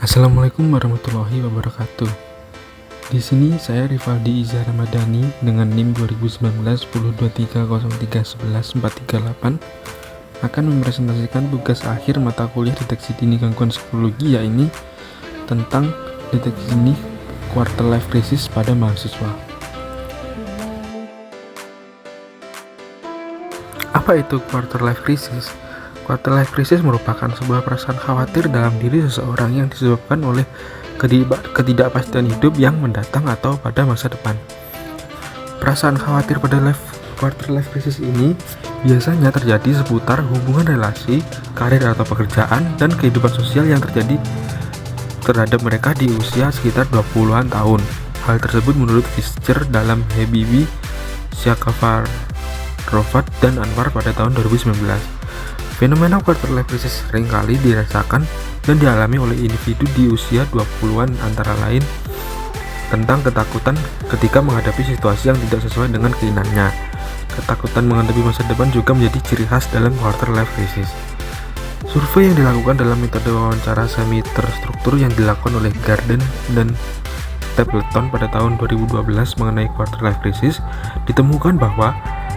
Assalamualaikum warahmatullahi wabarakatuh. Di sini saya Rivaldi Iza Ramadhani dengan NIM 2019 1023031148 akan mempresentasikan tugas akhir mata kuliah deteksi dini gangguan psikologi, yaitu tentang deteksi dini quarter life crisis pada mahasiswa. Apa itu quarter life crisis? Quarter life crisis merupakan sebuah perasaan khawatir dalam diri seseorang yang disebabkan oleh ketidakpastian hidup yang mendatang atau pada masa depan. Perasaan khawatir pada quarter life crisis ini biasanya terjadi seputar hubungan relasi, karir atau pekerjaan, dan kehidupan sosial yang terjadi terhadap mereka di usia sekitar 20-an tahun. Hal tersebut menurut Fischer dalam Habibi, Shakavar-Rofat, dan Anwar pada tahun 2019. Fenomena quarter life crisis seringkali dirasakan dan dialami oleh individu di usia 20-an, antara lain tentang ketakutan ketika menghadapi situasi yang tidak sesuai dengan keinginannya. Ketakutan menghadapi masa depan juga menjadi ciri khas dalam quarter life crisis. Survei yang dilakukan dalam metode wawancara semi terstruktur yang dilakukan oleh Garden dan Stapleton pada tahun 2012 mengenai quarter life crisis ditemukan bahwa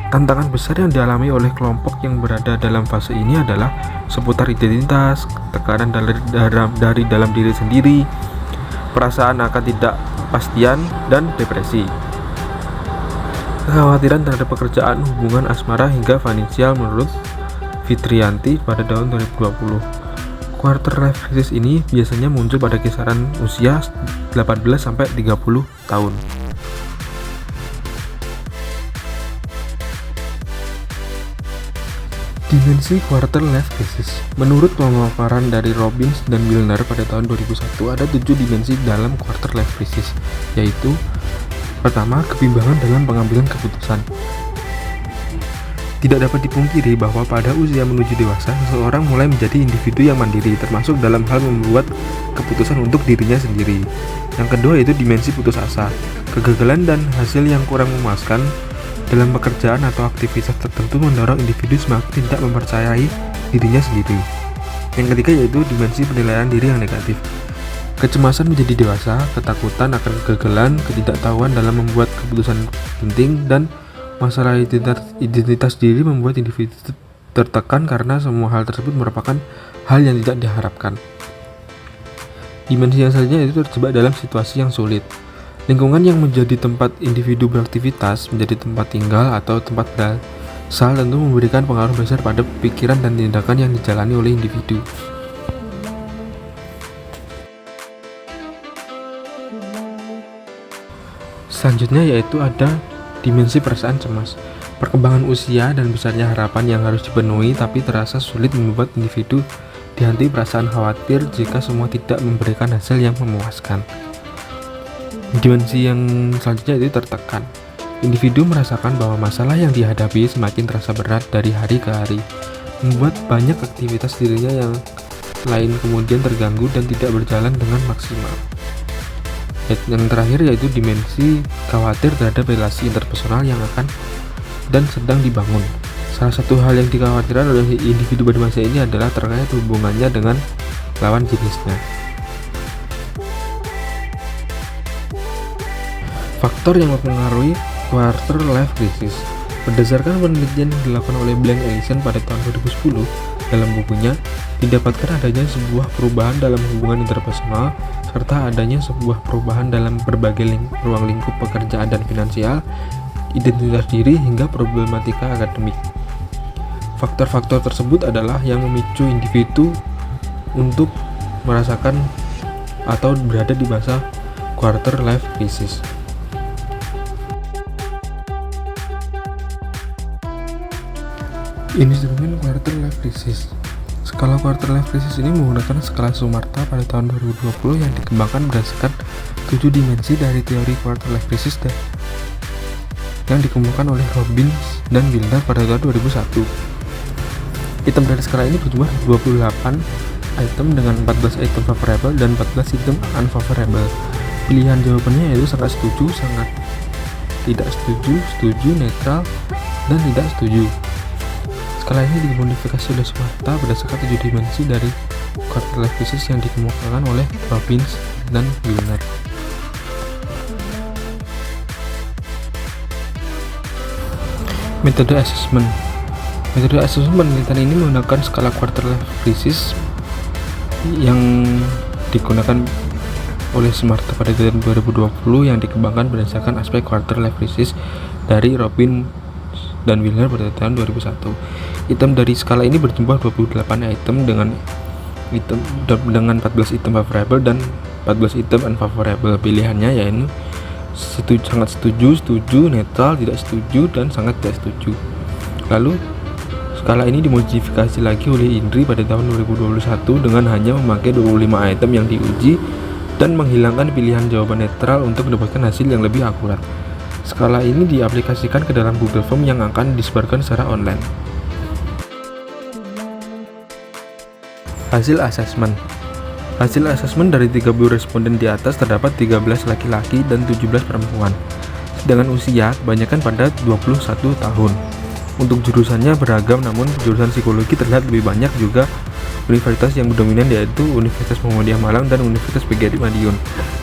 tantangan besar yang dialami oleh kelompok yang berada dalam fase ini adalah seputar identitas, tekanan dari dalam diri sendiri, perasaan akan tidak kepastian, dan depresi. Kekhawatiran terhadap pekerjaan, hubungan asmara, hingga finansial menurut Fitrianti pada tahun 2020. Quarter life crisis ini biasanya muncul pada kisaran usia 18-30 tahun. Dimensi quarter life crisis. Menurut pemaparan dari Robbins dan Milner pada tahun 2001, ada 7 dimensi dalam quarter life crisis, yaitu: pertama, kebimbangan dalam pengambilan keputusan. Tidak dapat dipungkiri bahwa pada usia menuju dewasa, seseorang mulai menjadi individu yang mandiri, termasuk dalam hal membuat keputusan untuk dirinya sendiri. Yang kedua yaitu dimensi putus asa. Kegagalan dan hasil yang kurang memuaskan dalam pekerjaan atau aktivitas tertentu mendorong individu semakin tidak mempercayai dirinya sendiri. Yang ketiga yaitu dimensi penilaian diri yang negatif. Kecemasan menjadi dewasa, ketakutan akan kegagalan, ketidaktahuan dalam membuat keputusan penting, dan masalah identitas diri membuat individu tertekan karena semua hal tersebut merupakan hal yang tidak diharapkan. Dimensi yang selanjutnya itu terjebak dalam situasi yang sulit. Lingkungan yang menjadi tempat individu beraktivitas, menjadi tempat tinggal atau tempat berasal tentu memberikan pengaruh besar pada pikiran dan tindakan yang dijalani oleh individu. Selanjutnya yaitu ada dimensi perasaan cemas. Perkembangan usia dan besarnya harapan yang harus dipenuhi tapi terasa sulit membuat individu dihantui perasaan khawatir jika semua tidak memberikan hasil yang memuaskan. Dimensi yang selanjutnya itu tertekan. Individu merasakan bahwa masalah yang dihadapi semakin terasa berat dari hari ke hari, membuat banyak aktivitas dirinya yang lain kemudian terganggu dan tidak berjalan dengan maksimal. Yang terakhir yaitu dimensi khawatir terhadap relasi interpersonal yang akan dan sedang dibangun. Salah satu hal yang dikhawatirkan oleh individu pada masa ini adalah terkait hubungannya dengan lawan jenisnya. Faktor yang mempengaruhi quarter life crisis. Berdasarkan penelitian yang dilakukan oleh Blank Ellison pada tahun 2010, dalam bukunya didapatkan adanya sebuah perubahan dalam hubungan interpersonal serta adanya sebuah perubahan dalam berbagai ruang lingkup pekerjaan dan finansial, identitas diri, hingga problematika akademik. Faktor-faktor tersebut adalah yang memicu individu untuk merasakan atau berada di masa quarter life crisis. Instrumen quarter life crisis. Skala quarter life crisis ini menggunakan skala Sumarta pada tahun 2020 yang dikembangkan berdasarkan 7 dimensi dari teori quarter life crisis yang dikembangkan oleh Robbins dan Milner pada tahun 2001. Item dari skala ini berjumlah 28 item dengan 14 item favorable dan 14 item unfavorable. Pilihan jawabannya yaitu sangat setuju, sangat tidak setuju, setuju, netral, dan tidak setuju. Skala ini dimodifikasi oleh Smarta berdasarkan 7 dimensi dari quarter life crisis yang dikemukakan oleh Robbins dan Wheeler. Metode assessment penelitian ini menggunakan skala quarter life crisis yang digunakan oleh Smarta pada tahun 2020 yang dikembangkan berdasarkan aspek quarter life crisis dari Robbins dan Wheeler pada tahun 2001. Item dari skala ini berjumlah 28 item dengan 14 item favorable dan 14 item unfavorable. Pilihannya yaitu sangat setuju, netral, tidak setuju, dan sangat tidak setuju. Lalu skala ini dimodifikasi lagi oleh INRI pada tahun 2021 dengan hanya memakai 25 item yang diuji dan menghilangkan pilihan jawaban netral untuk mendapatkan hasil yang lebih akurat. Skala ini diaplikasikan ke dalam Google Form yang akan disebarkan secara online. Hasil asesmen dari 30 responden di atas terdapat 13 laki-laki dan 17 perempuan. Sedangkan usia kebanyakan pada 21 tahun. Untuk jurusannya beragam, namun jurusan psikologi terlihat lebih banyak juga universitas yang dominan, yaitu Universitas Muhammadiyah Malang dan Universitas PGRI Madiun,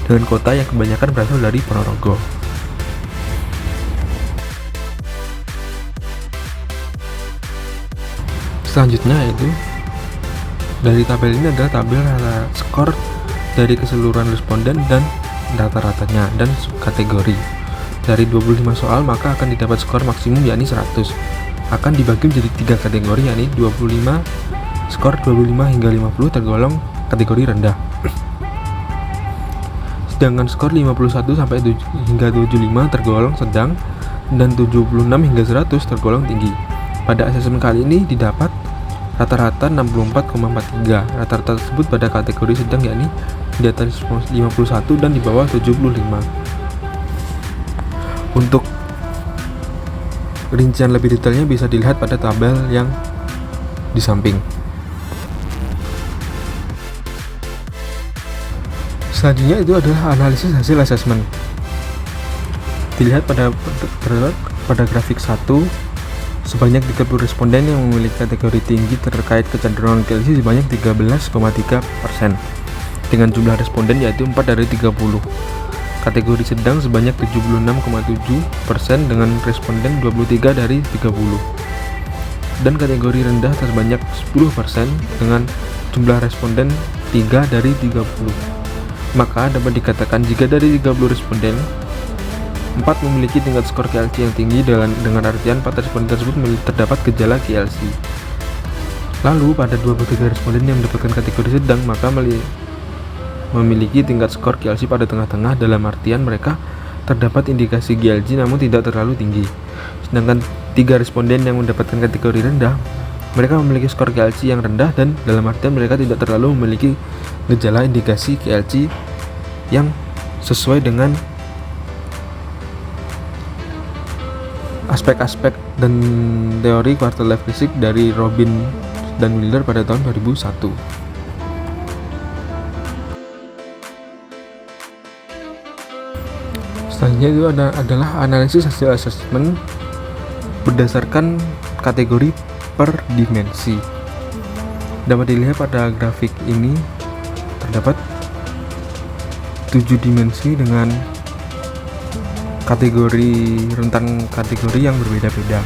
dengan kota yang kebanyakan berasal dari Ponorogo. Selanjutnya yaitu dari tabel ini adalah tabel rata skor dari keseluruhan responden dan rata-ratanya dan subkategori. Dari 25 soal maka akan didapat skor maksimum yakni 100. Akan dibagi menjadi 3 kategori yakni 25 skor 25 hingga 50 tergolong kategori rendah. Sedangkan skor 51 sampai hingga 75 tergolong sedang dan 76 hingga 100 tergolong tinggi. Pada asesmen kali ini didapat rata-rata 64,43. Rata-rata tersebut pada kategori sedang yakni di atas 51 dan di bawah 75. Untuk rincian lebih detailnya bisa dilihat pada tabel yang di samping. Selanjutnya itu adalah analisis hasil asesmen. Dilihat pada grafik 1, sebanyak 30 responden yang memiliki kategori tinggi terkait kecenderungan KLC sebanyak 13,3%, dengan jumlah responden yaitu 4 dari 30. Kategori sedang sebanyak 76,7% dengan responden 23 dari 30. Dan kategori rendah terbanyak 10% dengan jumlah responden 3 dari 30. Maka dapat dikatakan jika dari 30 responden 4 memiliki tingkat skor KLC yang tinggi dengan artian 4 responden tersebut terdapat gejala KLC. Lalu pada 23 responden yang mendapatkan kategori sedang maka memiliki tingkat skor KLC pada tengah-tengah, dalam artian mereka terdapat indikasi KLC namun tidak terlalu tinggi. Sedangkan 3 responden yang mendapatkan kategori rendah mereka memiliki skor KLC yang rendah dan dalam artian mereka tidak terlalu memiliki gejala indikasi KLC yang sesuai dengan aspek-aspek dan teori quarter life crisis dari Robbins dan Wheeler pada tahun 2001. Selanjutnya itu adalah analisis hasil asesmen berdasarkan kategori per dimensi. Dapat dilihat pada grafik ini terdapat 7 dimensi dengan rentang kategori yang berbeda-beda.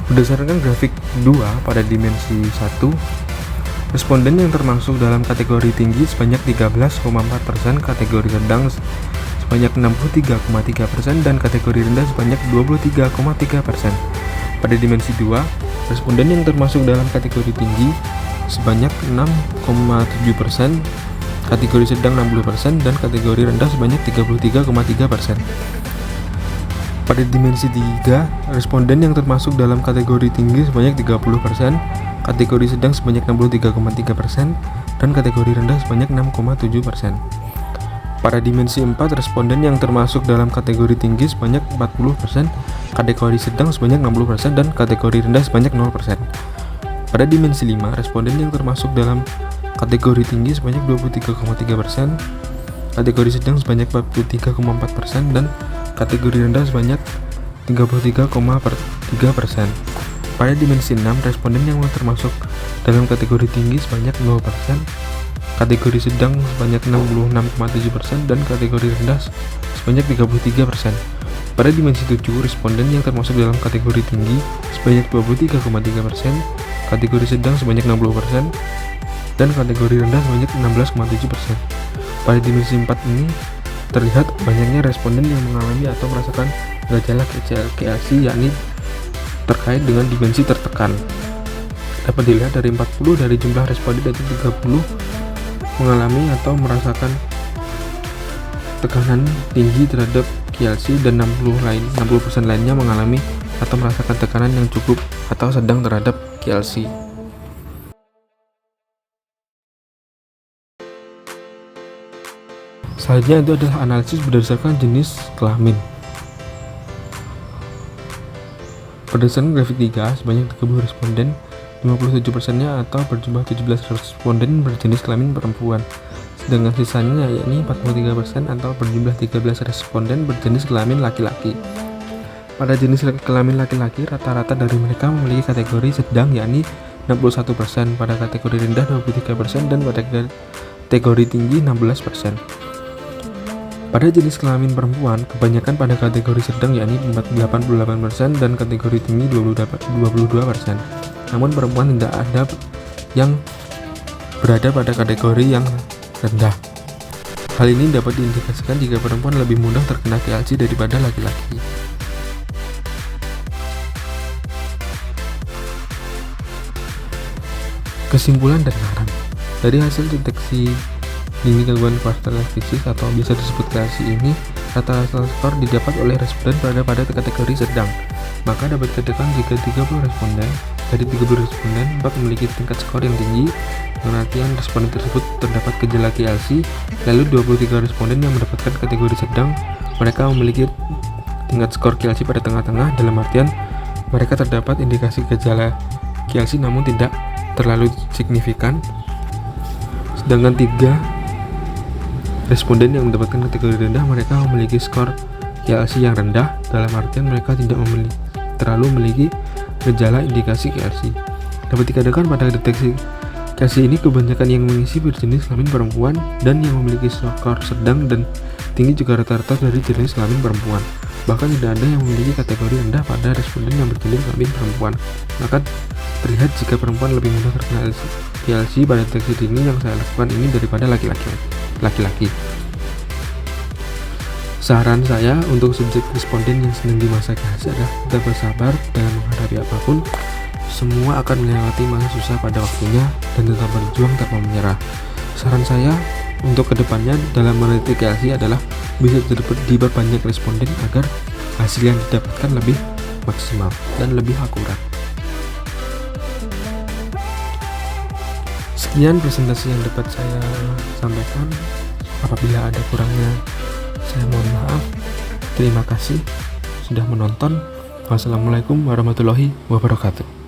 Berdasarkan grafik 2 pada dimensi 1, responden yang termasuk dalam kategori tinggi sebanyak 13,4%, kategori sedang sebanyak 63,3% dan kategori rendah sebanyak 23,3%. Pada dimensi 2, responden yang termasuk dalam kategori tinggi sebanyak 6,7%, kategori sedang 60% dan kategori rendah sebanyak 33,3%. Pada dimensi 3, responden yang termasuk dalam kategori tinggi sebanyak 30%, kategori sedang sebanyak 63,3% dan kategori rendah sebanyak 6,7%. Pada dimensi 4, responden yang termasuk dalam kategori tinggi sebanyak 40%, kategori sedang sebanyak 60% dan kategori rendah sebanyak 0%. Pada dimensi 5, responden yang termasuk dalam kategori tinggi sebanyak 23,3%, kategori sedang sebanyak 43,4% dan kategori rendah sebanyak 33,3%. Pada dimensi 6, responden yang termasuk dalam kategori tinggi sebanyak 0%, kategori sedang sebanyak 66,7%, dan kategori rendah sebanyak 33%. Pada dimensi 7, responden yang termasuk dalam kategori tinggi sebanyak 23,3%, kategori sedang sebanyak 60%, dan kategori rendah sebanyak 16,7%. Pada dimensi 4 ini terlihat banyaknya responden yang mengalami atau merasakan gejala KLC, yakni terkait dengan dimensi tertekan. Dapat dilihat dari 40 dari jumlah responden itu 30 mengalami atau merasakan tekanan tinggi terhadap KLC, dan 60% lainnya mengalami atau merasakan tekanan yang cukup atau sedang terhadap KLC. Selanjutnya itu adalah analisis berdasarkan jenis kelamin. Berdasarkan grafik 3, sebanyak 30 responden, 57%-nya atau berjumlah 17 responden berjenis kelamin perempuan. Sedangkan sisanya yakni 43% atau berjumlah 13 responden berjenis kelamin laki-laki. Pada jenis kelamin laki-laki, rata-rata dari mereka memiliki kategori sedang yakni 61%, pada kategori rendah 23%, dan pada kategori tinggi 16%. Pada jenis kelamin perempuan, kebanyakan pada kategori sedang yakni 88% dan kategori tinggi 22%. Namun perempuan tidak ada yang berada pada kategori yang rendah. Hal ini dapat diindikasikan jika perempuan lebih mudah terkena KLC daripada laki-laki. Kesimpulan dan saran. Dari hasil deteksi dini gangguan quarter life crisis atau bisa disebut KLC ini, rata-rata skor didapat oleh responden pada kategori sedang. Maka dapat dikatakan jika 30 responden dari 30 responden 4 memiliki tingkat skor yang tinggi, pengertian responden tersebut terdapat gejala KLC, lalu 23 responden yang mendapatkan kategori sedang, mereka memiliki tingkat skor KLC pada tengah-tengah, dalam artian mereka terdapat indikasi gejala KLC namun tidak terlalu signifikan. Sedangkan 3 responden yang mendapatkan kategori rendah, mereka memiliki skor KLC yang rendah, dalam artian mereka tidak terlalu memiliki gejala indikasi KLC. Dapat dikatakan pada deteksi KLC ini kebanyakan yang mengisi berjenis kelamin perempuan, dan yang memiliki skor sedang dan tinggi juga rata-rata dari jenis kelamin perempuan. Bahkan tidak ada yang memiliki kategori rendah pada responden yang berjenis kelamin perempuan. Maka terlihat jika perempuan lebih mudah terkena KLC pada deteksi dini yang saya lakukan ini daripada laki-laki. Saran saya untuk subjek responden yang sedang di masa KLC adalah tetap bersabar dalam menghadapi apapun. Semua akan melewati masa susah pada waktunya, dan tetap berjuang tanpa menyerah. Saran saya untuk kedepannya dalam meneliti KLC adalah bisa diperbanyak responden agar hasil yang didapatkan lebih maksimal dan lebih akurat. Sekian presentasi yang dapat saya sampaikan. Apabila ada kurangnya, saya mohon maaf. Terima kasih sudah menonton. Wassalamualaikum warahmatullahi wabarakatuh.